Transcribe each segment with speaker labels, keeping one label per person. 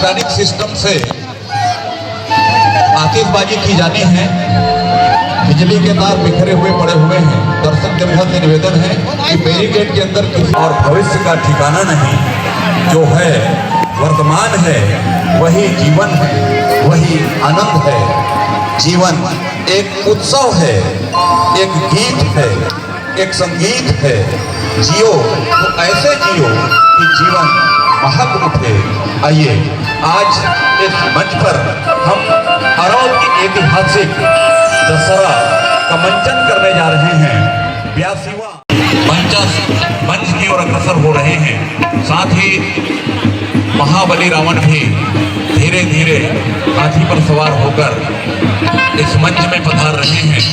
Speaker 1: Electronic system से आतिशबाजी की जानी है। बिजली के तार बिखरे हुए पड़े हुए हैं। दर्शक जगह से निवेदन है कि बैरिकेड के अंदर किसी और भविष्य का ठिकाना नहीं। जो है वर्तमान है वही जीवन है, वही आनंद है। जीवन एक उत्सव है, एक गीत है, एक संगीत है। जियो तो ऐसे जियो कि जीवन महक उठे। आइए आज इस मंच पर हम अरौद की ऐतिहासिक दशहरा का मंचन करने जा रहे हैं। 82वां मंच की ओर अग्रसर हो रहे हैं। साथ ही महाबली रावण भी धीरे धीरे हाथी पर सवार होकर इस मंच में पधार रहे हैं।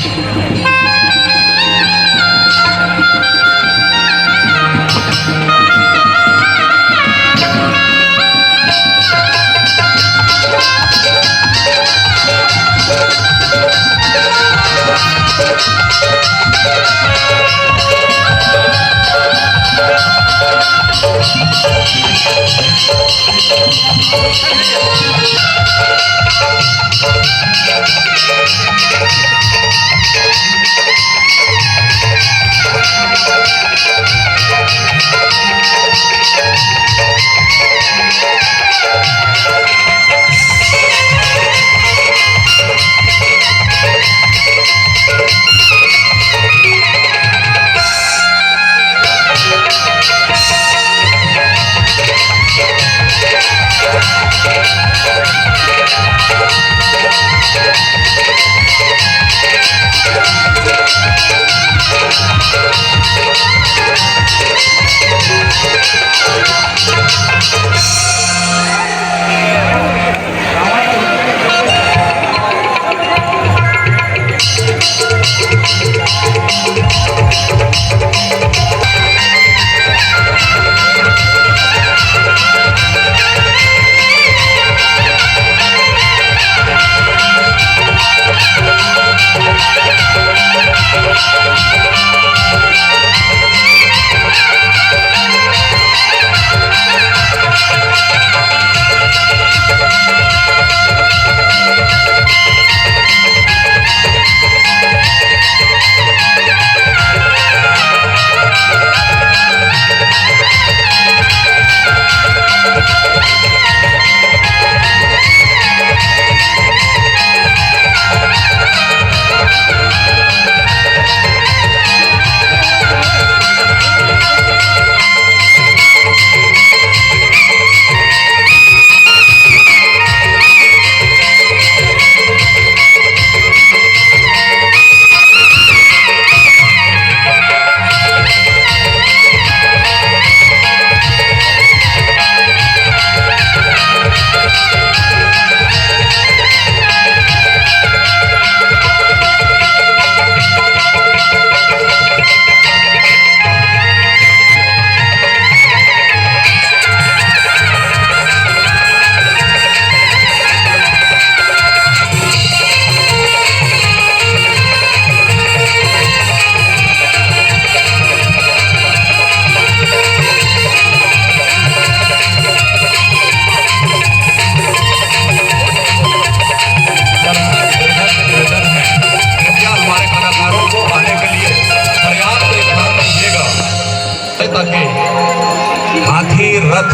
Speaker 1: हाथी रथ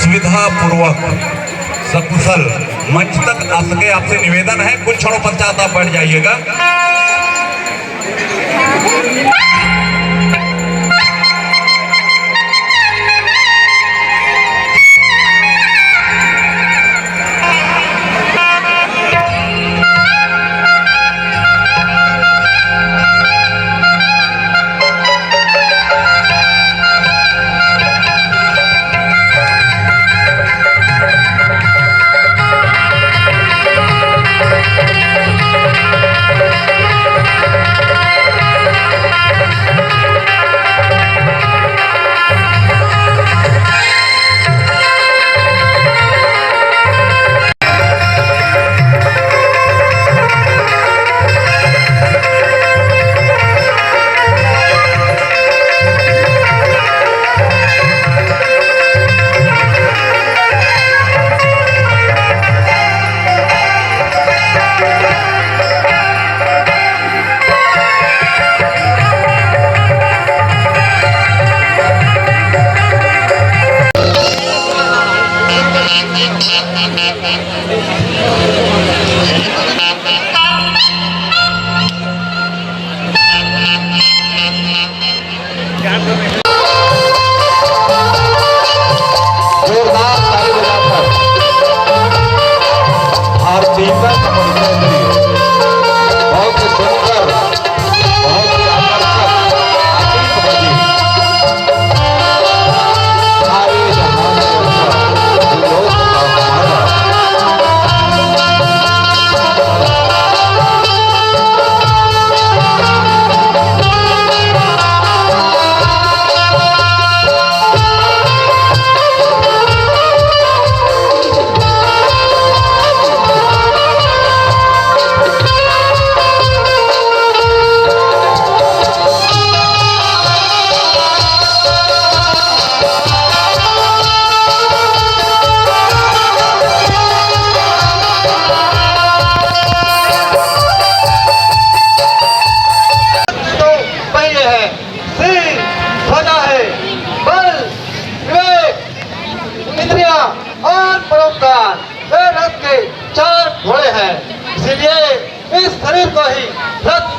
Speaker 1: सुविधा पूर्वक सकुशल मंच तक आ सके, आपसे निवेदन है कुछ क्षणों पश्चात आप बैठ जाइएगा।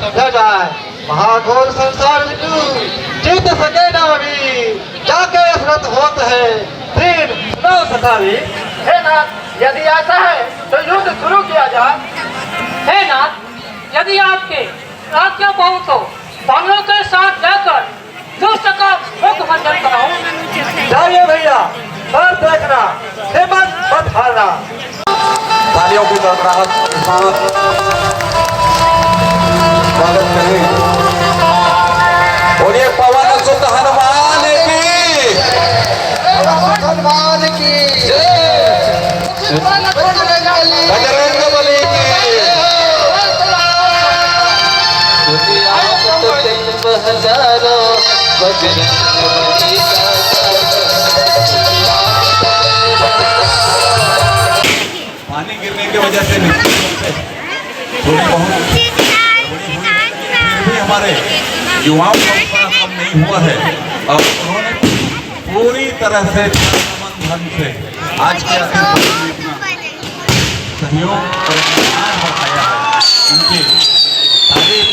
Speaker 2: समझा जाए। महाघोर संसार विष्णु जीत सके ना अभी, जाके असरत होत है फिर न सतावी।
Speaker 3: हे नाथ, यदि ऐसा है तो युद्ध शुरू किया जाए। हे नाथ, यदि आपके आज्ञा पाऊं तो बानरों के साथ जाकर दुष्ट का मुख भंजन कराऊं।
Speaker 2: जाइए भैया, पर देखना, हिम्मत मत हारना।
Speaker 1: तालियों की गड़गड़ाहट के साथ स्वागत करें। बोलिए पवन सुत हनुमान की,
Speaker 2: हनुमान की
Speaker 1: बजरंग बली की। पानी गिरने की वजह से थोड़ी बहुत फिर भी हमारे युवाओं का उत्साह कम नहीं हुआ है और उन्होंने पूरी तरह से धन से आज के अपना सहयोग और अपना बढ़ाया है। उनकी तारीफ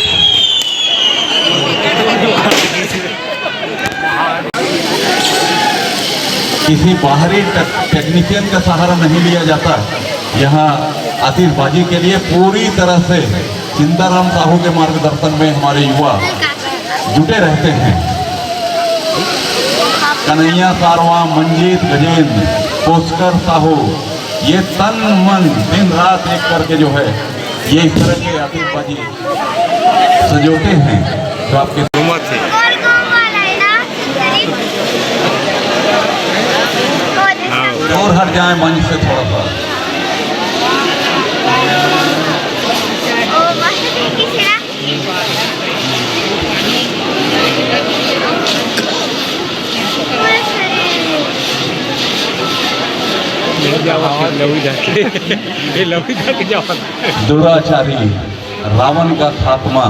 Speaker 1: किसी बाहरी टेक्नीशियन का सहारा नहीं लिया जाता। यहाँ आतिशबाजी के लिए पूरी तरह से चिंताराम साहू के मार्गदर्शन में हमारे युवा जुटे रहते हैं। कन्हैया सारवा, मंजीत गजेंद्र, पुष्कर साहू, ये तन मन दिन रात एक करके जो है ये इस तरह के आतिशबाजी सजोते हैं जो आपके हुकूमत से और हट जाए मंच से थोड़ा सा। दुराचारी रावण का खात्मा।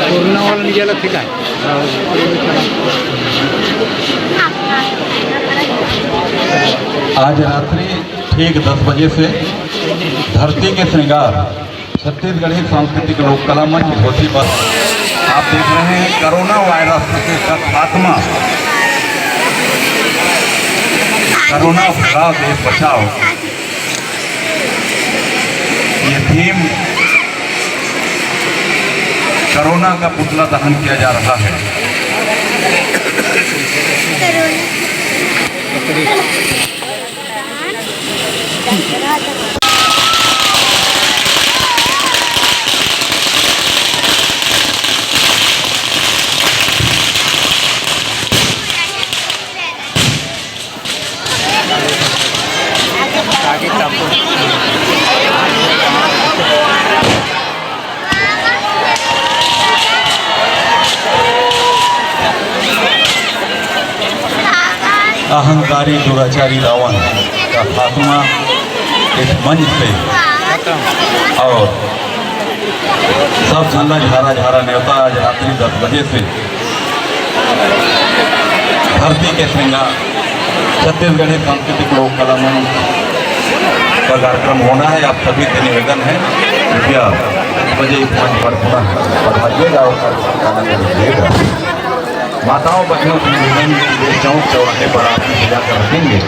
Speaker 4: कोरोना वाला निघाला ठीक आहे।
Speaker 1: आज रात्रि ठीक 10 बजे से धरती के श्रृंगार छत्तीसगढ़ी सांस्कृतिक लोक कला मंच धोती पर आप देख रहे हैं कोरोना वायरस का खात्मा, कोरोना भगाओ देश बचाओ, ये थीम कोरोना का पुतला दहन किया जा रहा है। अहंकारी दुराचारी रावण का खात्मा इस मंच से और सब झंडा झारा झारा न्योता आज रात्रि 10 बजे से धरती के श्रृंगार छत्तीसगढ़ी सांस्कृतिक लोक कला मंच का कार्यक्रम होना है। आप सभी से निवेदन है कृपया 10 बजे इस मंच पर पुनः पधारिएगा और दीजिएगा। माताओं बहनों से निवेदन चौक चौराहे पर आप सजा कर रखेंगे।